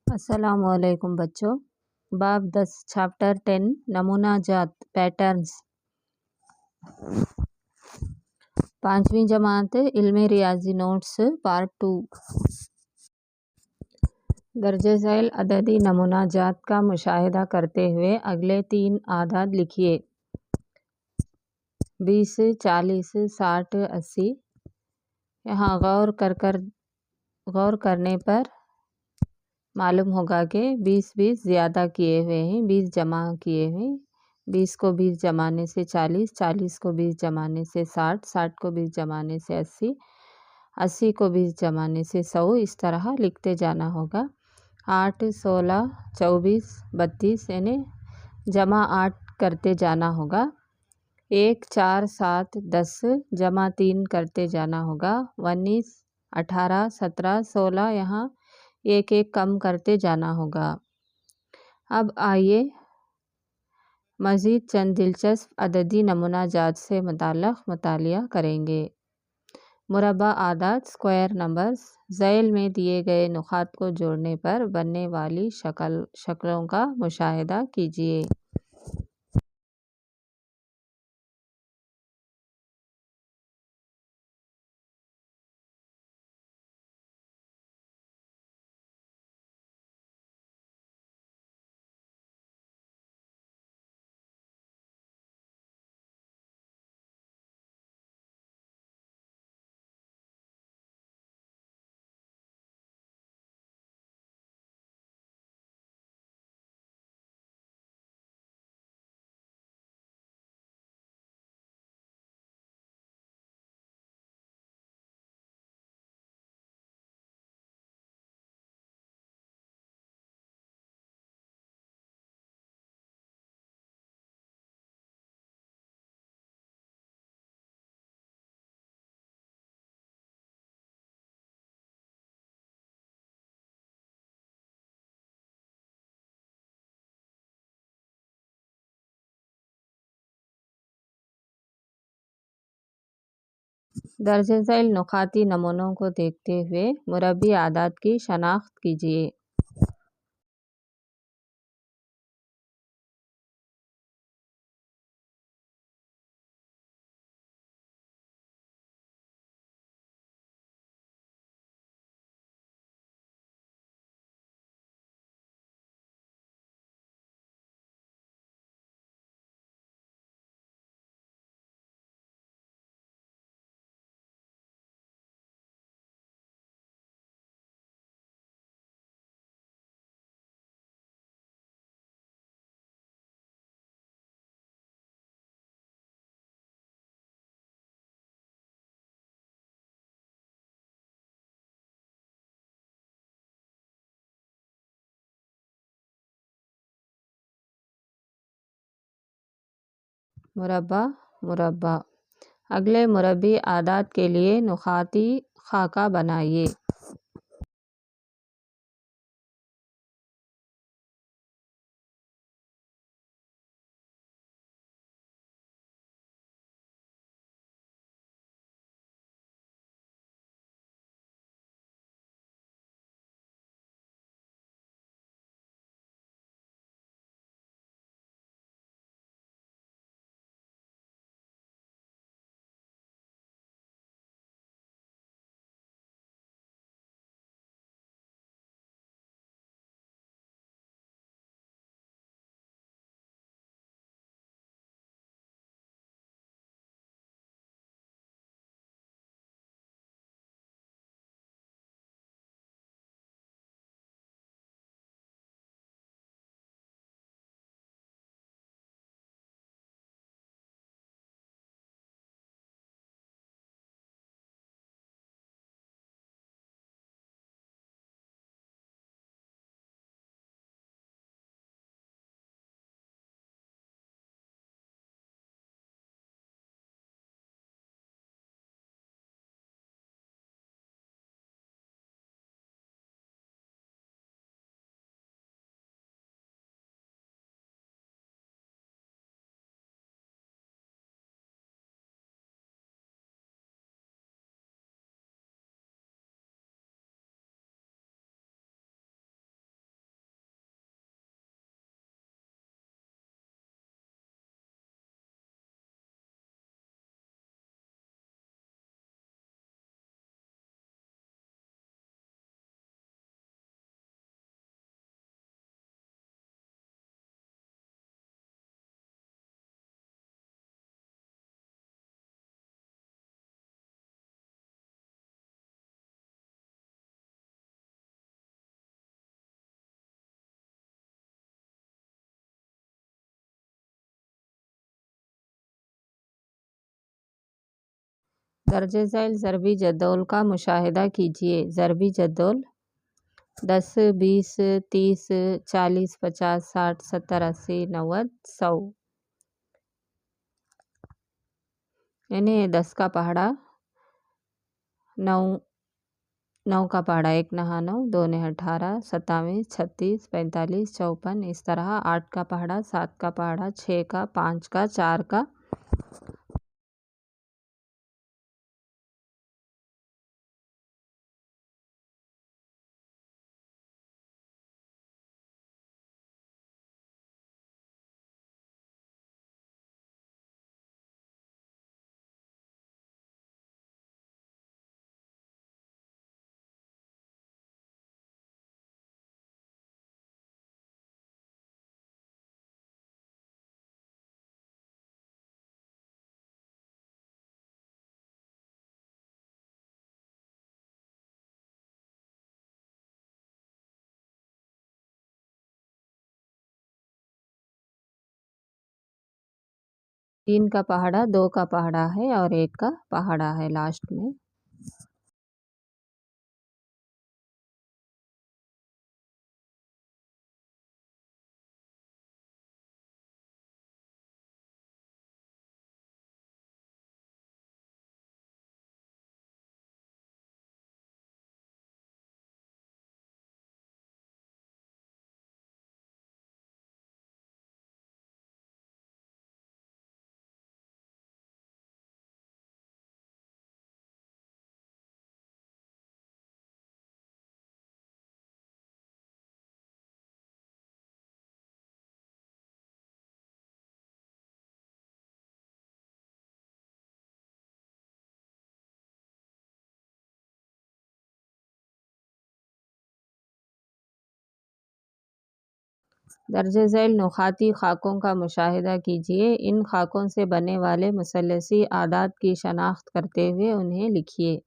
अस्सलामुअलैकुम बच्चों। बाब 10 चैप्टर 10 नमूना जात पैटर्न्स। पांचवी जमात इल्मे रियाजी नोट्स पार्ट 2। दर्जे झैल अददी नमूना जात का मुशाहिदा करते हुए अगले 3 आदाद लिखिए। 20, 40, 60, 80। यहाँ गौर करने पर मालूम होगा कि 20 ज़्यादा किए हुए हैं, 20 जमा किए हैं। 20 को 20 जमाने से 40, 40 को 20 जमाने से 60, 60 को 20 जमाने से 80, 80 को 20 जमाने से 100। इस तरह लिखते जाना होगा। 8, 16, 24, 32 यानी जमा 8 करते जाना होगा। 1, 4, 7, 10 जमा 3 करते जाना होगा। 19, 18, 17, 16 यहाँ एक एक कम करते जाना होगा। अब आइए मज़ीद चंद दिलचस्प अददी नमूना जात से मुताल्लिक़ मुतालिया करेंगे। मुरब्बा आदाद स्क्वायर नंबर्स। ज़ैल में दिए गए नुकात को जोड़ने पर बनने वाली शक्लों का मुशाहिदा कीजिए। दर्जे झैल नुकाती नमूनों को देखते हुए मुरब्बी आदाद की शनाख्त कीजिए। मुरब्बा मुरब्बा। अगले मुरब्बी आदाद के लिए नुकाती खाका बनाइए। दर्जे झैल ज़रबी जद्दौल का मुशाहिदा कीजिए। ज़रबी जद्दौल 10, 20, 30, 40, 50, 60, 70, 80, 90, 100। यानी 10 का पहाड़ा 9, 9 का पहाड़ा 1 नहा 9, 2 ने 18, 27, 36, 45, 54, इस तरह 8 का पहाड़ा 7 का पहाड़ा 6 का 5 का 4 का 3 का पहाड़ा 2 का पहाड़ा है और 1 का पहाड़ा है लास्ट में। दर्जे झैल नुखाती खाकों का मुशाहिदा कीजिए। इन खाकों से बने वाले मुसल्लसी आदात की शनाख्त करते हुए उन्हें लिखिए।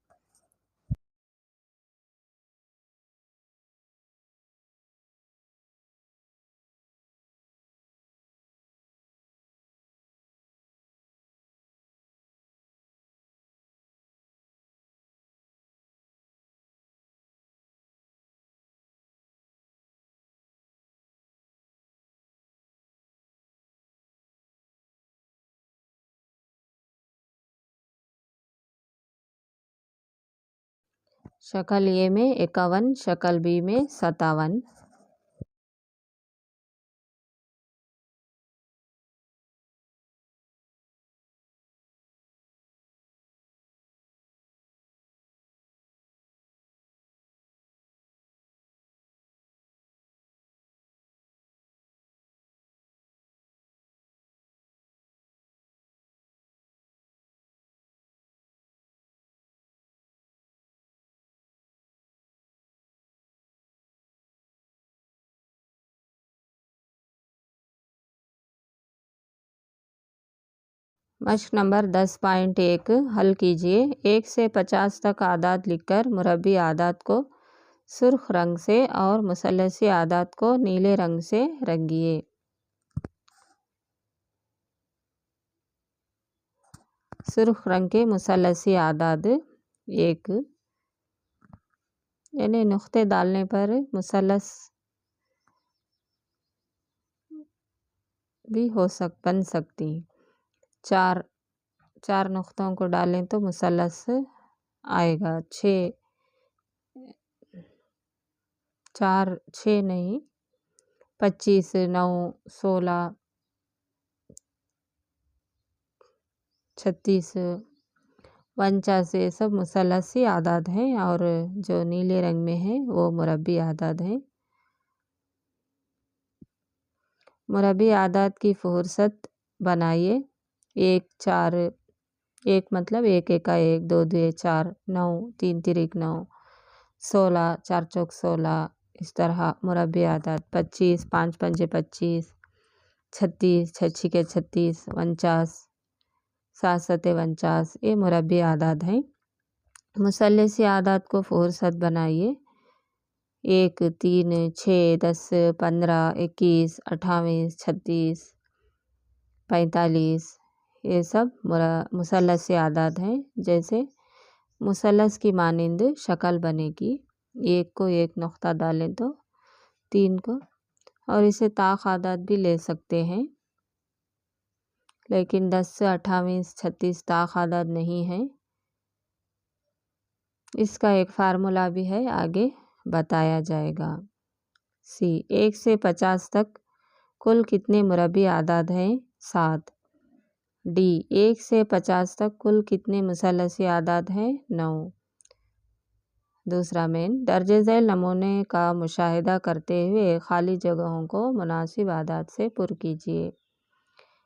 शक्ल ए में 51, शक्ल बी में 57। मश्क नंबर 10.1 हल कीजिए। 1 से 50 तक आदात लिखकर मुरब्बी आदात को सुर्ख रंग से और मुसल्लसी आदात को नीले रंग से रंगिए। सुर्ख रंग के मुसल्लसी आदाद 1, यानी नुक्ते डालने पर मुसल्लस भी बन सकती। 4 नुक्तों को डालें तो मुसल्लस आएगा। 6 नहीं, 25, 9, 16, 36, 49 ये सब मुसल्लसी आदाद हैं और जो नीले रंग में है वो मुरब्बी आदाद हैं। मुरब्बी आदाद की फुहरसत बनाइए। 1, 4, 1 मतलब 1 एका 1, 2 दुए 4, 9, 3 तिरिक 9, 16, 4 चौक 16, इस तरह मुरब्बी आदाद 25, 5 पंजे 25, 36, 6 छिके 36, 49, 7 सते 49, ये मुरब्बी आदाद हैं। मुसल्लसी आदाद को फुहरसत बनाइए। 1, 3, 6, 10, 15, 21, 28, 36, 45, ये सब मुसल्लस से आदाद हैं। जैसे मुसल्लस की मानिंद शक्ल बनेगी, एक को एक नुक्ता डालें तो 3 को, और इसे ताक आदाद भी ले सकते हैं, लेकिन 10 से 28 36 ताक आदाद नहीं है। इसका एक फार्मूला भी है, आगे बताया जाएगा। सी 1 से 50 तक कुल कितने मुरबी आदाद हैं? 7। डी 1 से 50 तक कुल कितने मुसल्लसी आदाद हैं? 9। दूसरा मेन, दर्जे झैल नमूने का मुशाहिदा करते हुए खाली जगहों को मुनासिब आदाद से पुर कीजिए।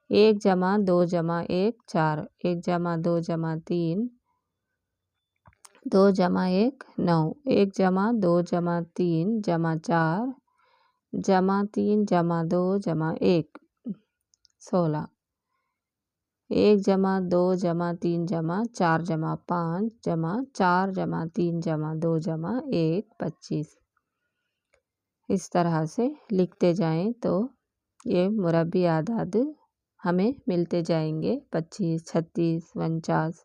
1 जमा 2 जमा 1 4, 1 जमा 2 जमा 3 2 जमा 1 9, 1 जमा 2 जमा 3 जमा 4 जमा 3 जमा 2 जमा 1 16, 1 जमा 2 जमा 3 जमा 4 जमा 5 जमा 4 जमा 3 जमा 2 जमा 1 25। इस तरह से लिखते जाएं तो ये मुरबी आदाद हमें मिलते जाएंगे 25 36 49।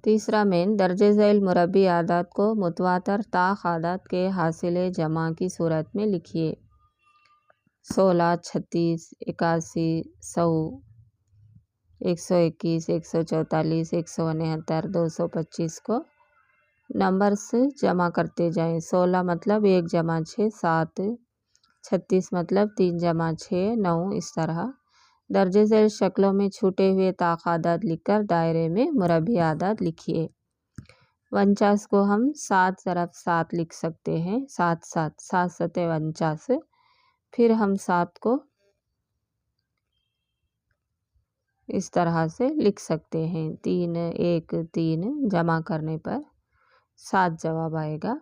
तीसरा मेन, दर्जे झैल मुरबी आदाद को मुतवातर ताक आदाद के हासिले जमा की सूरत में लिखिए। 16 36 81 100 121 144 169 225 को नंबर्स जमा करते जाएं। 16 मतलब 1 जमा 6 7, 36 मतलब 3 जमा 6 9। इस तरह दर्जे झैल शक्लों में छूटे हुए ताक आदाद लिखकर दायरे में मुरबी आदाद लिखिए। 49 को हम 7 ज़रब 7 लिख सकते हैं, 7 7 7 सते 49। फिर हम 7 को इस तरह से लिख सकते हैं, 3 1 3 जमा करने पर 7 जवाब आएगा।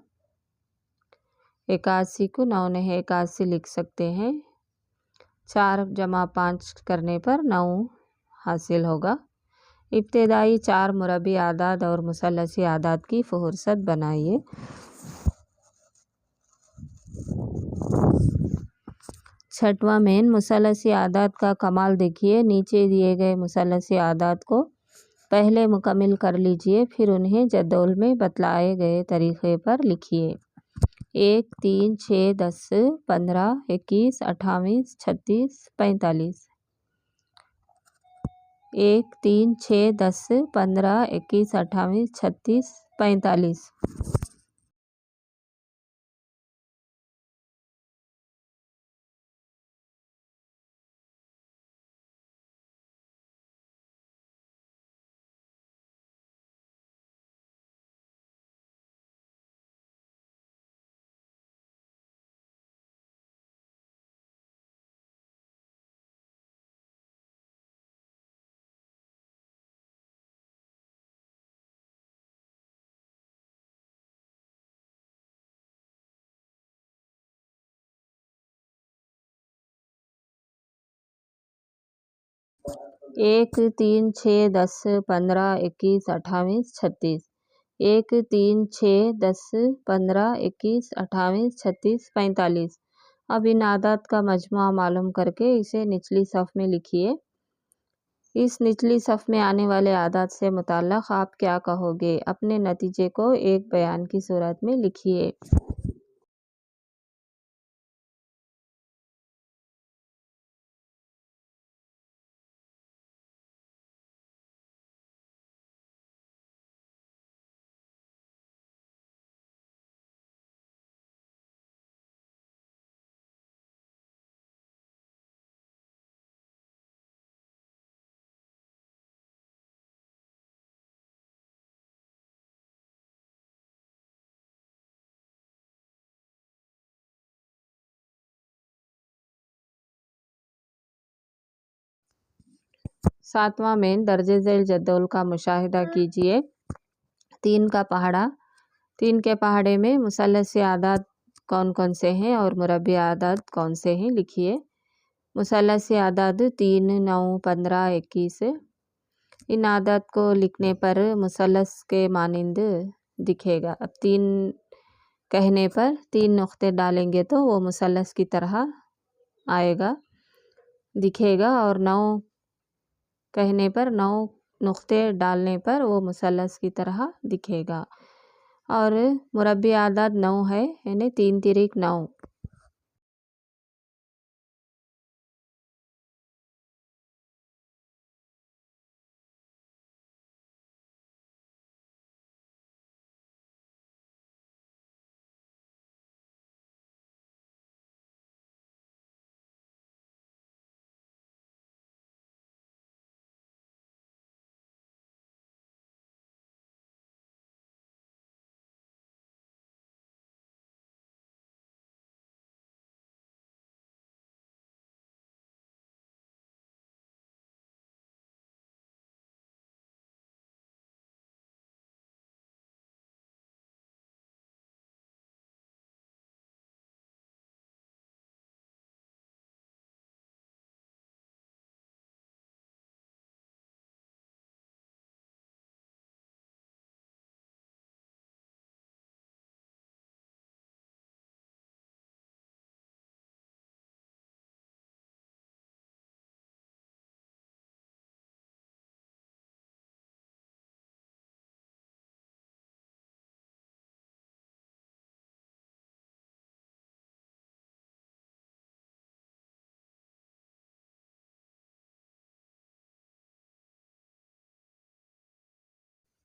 81 को 9 ने 81 लिख सकते हैं, 4 जमा 5 करने पर 9 हासिल होगा। इब्तिदाई 4 मुरबी आदाद और मुसल्लसी आदाद की फ़हरिस्त बनाइए। छठवां मेन, मुसल्लसी आदाद का कमाल देखिए। नीचे दिए गए मुसल्लसी आदाद को पहले मुकम्मिल कर लीजिए, फिर उन्हें जदौल में बतलाए गए तरीक़े पर लिखिए। 1 3 6 10 15 21 28 36 45। 1 3 6 10 15 21 28 36 45। एक 3 6 10 15 21 28 36। 1 3 6 10 15 21 28 36 45। अब इन आदाद का मजमुआ मालूम करके इसे निचली सफ़ में लिखिए। इस निचली सफ़ में आने वाले आदाद से मुताल्लिक़ आप क्या कहोगे? अपने नतीजे को एक बयान की सूरत में लिखिए। सातवां मेन दर्जे झैल जद्दौल का मुशाहिदा कीजिए। 3 का पहाड़ा। 3 के पहाड़े में मुसल्लसी आदाद कौन कौन से हैं और मुरब्बी आदाद कौन से हैं लिखिए। मुसल्लसी आदाद 3, 9, 15, 21। इन आदाद को लिखने पर मुसल्लस के मानिंद दिखेगा। अब 3 कहने पर 3 नुक्ते डालेंगे तो वो मुसल्लस की तरह आएगा, दिखेगा, और 9 कहने पर 9 नुक्ते डालने पर वो मुसल्लस की तरह दिखेगा। और मुरब्बी आदाद 9 है, यानी 3 तिरिक 9।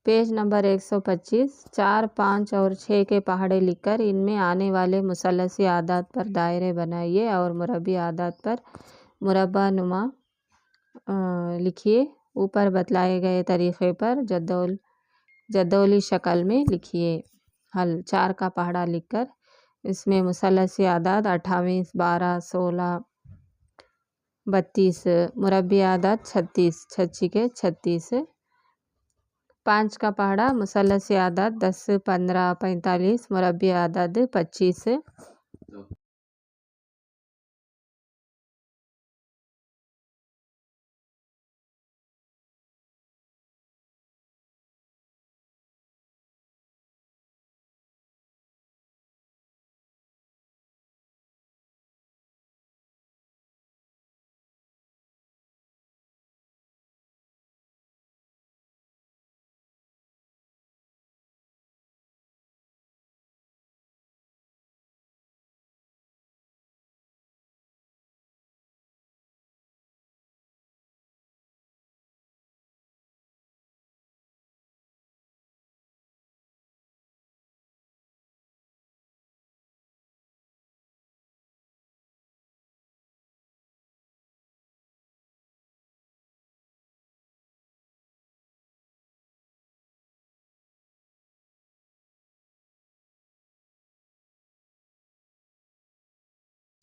Page number 125। 4, 5 और 6 के पहाड़े लिखकर इनमें आने वाले मुसल्लसी आदाद पर दायरे बनाइए और मुरब्बी आदाद पर मुरब्बा नुमा लिखिए। ऊपर बतलाए गए तरीक़े पर जद्दौली शक्ल में लिखिए। हल। 4 का पहाड़ा लिखकर इसमें मुसल्लसी आदाद 28, 12, 16, 32, मुरब्बी आदाद 36, 36 के 36। 5 का पहाड़ा मुसल्लसी आदाद 10, 15, 45, मुरब्बी आदाद 25।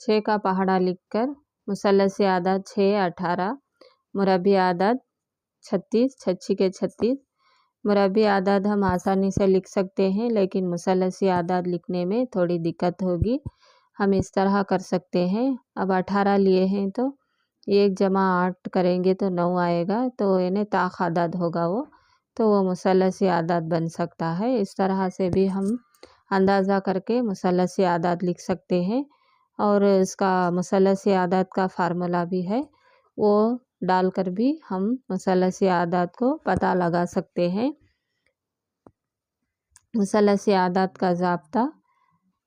6 का पहाड़ा लिखकर मुसल्लसी आदाद 6, 18, मुरब्बी आदाद 36, 36 के 36। मुरब्बी आदाद हम आसानी से लिख सकते हैं, लेकिन मुसल्लसी आदाद लिखने में थोड़ी दिक्कत होगी। हम इस तरह कर सकते हैं। अब 18 लिए हैं तो 1 जमा 8 करेंगे तो 9 आएगा, तो यानी ताक़ आदाद होगा वो, तो वो मुसल्लसी आदाद बन सकता है। इस तरह से भी हम अंदाज़ा करके मुसल्लसी आदाद लिख सकते हैं। और इसका मुसल्लसी आदाद का फ़ार्मूला भी है, वो डालकर भी हम मुसल्लसी आदाद को पता लगा सकते हैं। मुसल्लसी आदाद का ज़ाब्ता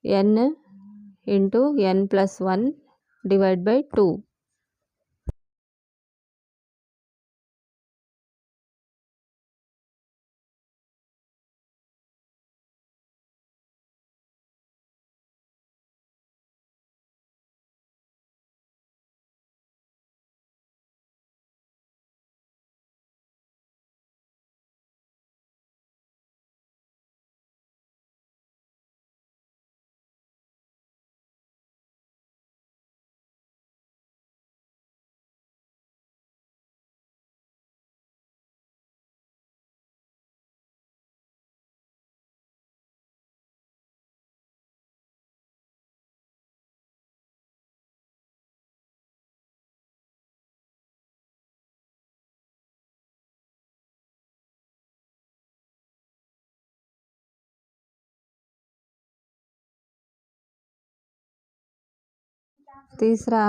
n × n+1 / 2। तीसरा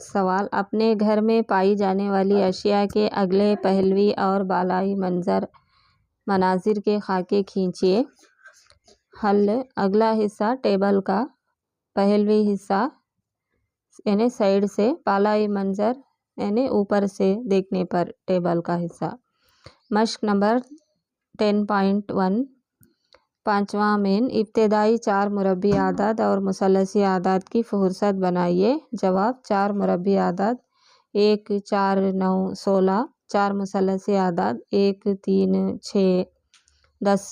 सवाल, अपने घर में पाई जाने वाली अशिया के अगले पहलवी और बालाई मनाजिर के खाके खींचिए। हल, अगला हिस्सा टेबल का पहलवी हिस्सा यानी साइड से, बालाई मंजर यानी ऊपर से देखने पर टेबल का हिस्सा। मश्क नंबर 10.1 पाँचवा मेन, इब्तदाई 4 मुरब्बी आदाद और मुसल्लसी आदाद की फुहरसत बनाइए। जवाब, 4 मुरब्बी आदाद 1, 4, 9, 16, 4 मुसल्लसी आदाद 1, 3, 6, 10।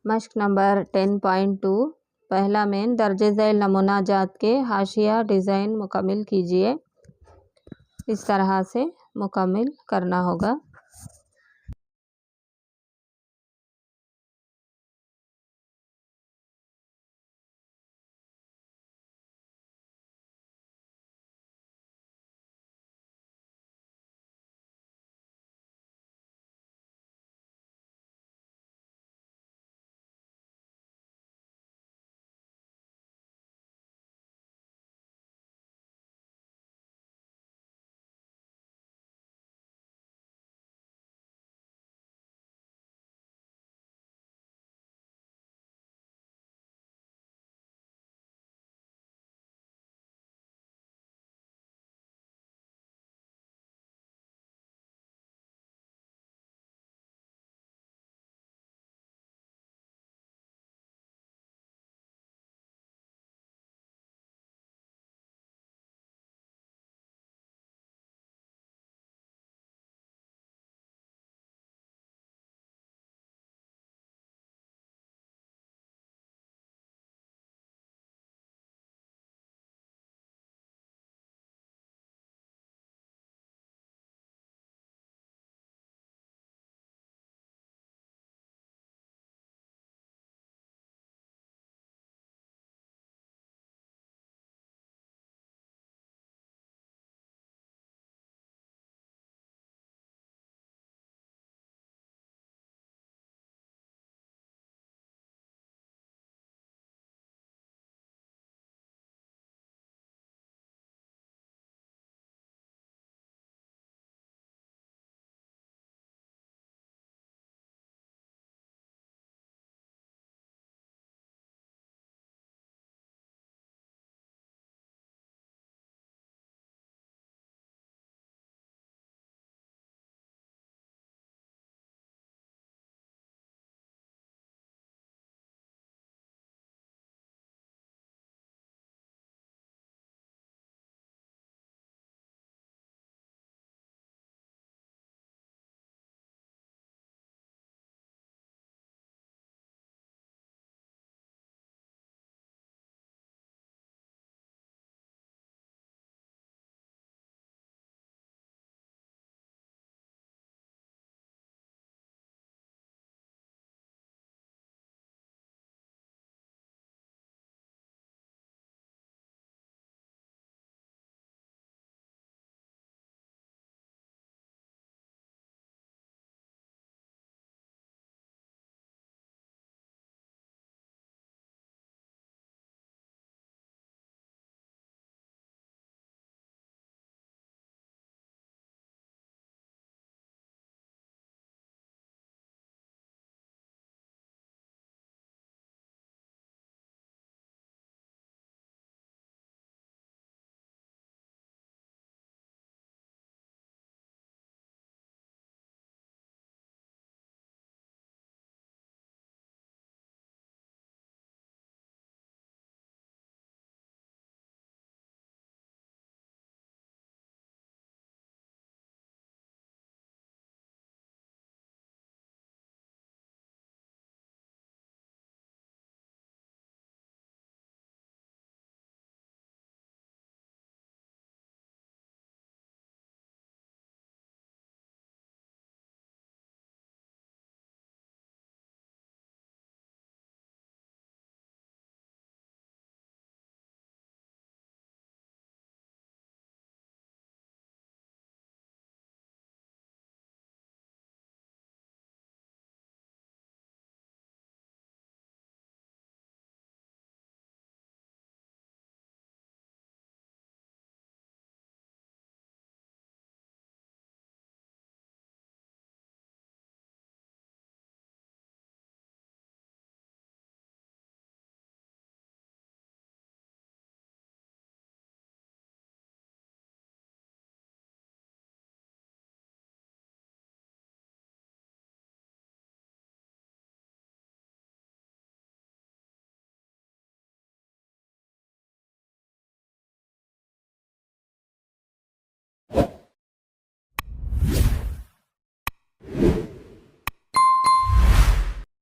मश्क नंबर 10.2 पहला मेन, दर्जे झैल नमूना जात के हाशिया डिज़ाइन मुकम्मिल कीजिए। इस तरह से मुकम्मिल करना होगा।